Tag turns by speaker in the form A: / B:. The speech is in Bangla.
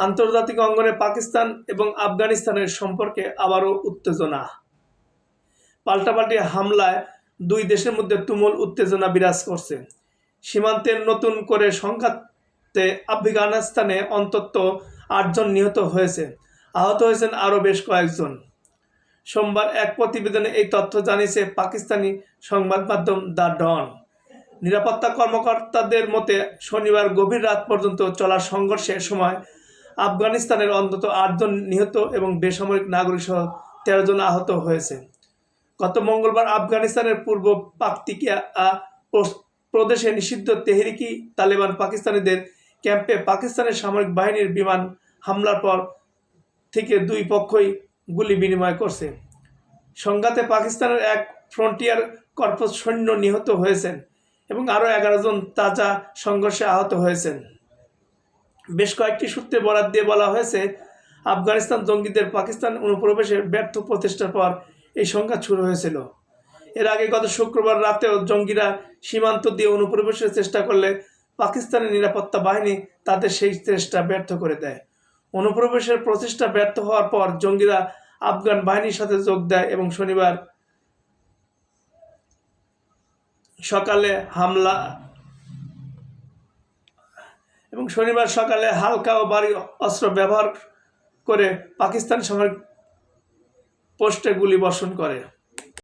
A: আন্তর্জাতিক অঙ্গনে পাকিস্তান এবং আফগানিস্তানের সম্পর্কে আবারও উত্তেজনা। পাল্টাপাল্টি হামলায় দুই দেশের মধ্যে তুমুল উত্তেজনা বিরাজ করছে। সীমান্তের নতুন করে সংঘাতে আফগানিস্তানে অন্তত 8 জন নিহত হয়েছে, আহত হয়েছেন আরও বেশ কয়েকজন। সোমবার এক প্রতিবেদনে এই তথ্য জানিয়েছে পাকিস্তানি সংবাদ মাধ্যম দ্য ডন। নিরাপত্তা কর্মকর্তাদের মতে শনিবার গভীর রাত পর্যন্ত চলা সংঘর্ষের সময় আফগানিস্তানের অন্তত 8 জন নিহত এবং বেসামরিক নাগরিক সহ 13 জন আহত হয়েছে। গত মঙ্গলবার আফগানিস্তানের পূর্ব পাকতিকিয়া প্রদেশে নিষিদ্ধ তেহরিকি তালেবান পাকিস্তানিদের ক্যাম্পে পাকিস্তানের সামরিক বাহিনীর বিমান হামলার পর থেকে দুই পক্ষই গুলি বিনিময় করছে। সংঘাতে পাকিস্তানের এক ফ্রন্টিয়ার কর্পস সৈন্য নিহত হয়েছেন এবং আরও 11 জন তাজা সংঘর্ষে আহত হয়েছেন। বেশ কয়েকটি সূত্রে বরাত দিয়ে বলা হয়েছে, আফগানিস্তান জঙ্গিদের পাকিস্তান অনুপ্রবেশের ব্যর্থ প্রচেষ্টার পর এই সংঘাত শুরু হয়েছিল। এর আগে গত শুক্রবার রাতেও জঙ্গিরা সীমান্ত দিয়ে অনুপ্রবেশের চেষ্টা করলে পাকিস্তানের নিরাপত্তা বাহিনী তাদের সেই চেষ্টা ব্যর্থ করে দেয়। অনুপ্রবেশের প্রচেষ্টা ব্যর্থ হওয়ার পর জঙ্গিরা আফগান বাহিনীর সাথে যোগ দেয় এবং শনিবার সকালে হালকা ও ভারী অস্ত্র ব্যবহার করে পাকিস্তান সামরিক পোস্টে গুলি বর্ষণ করে।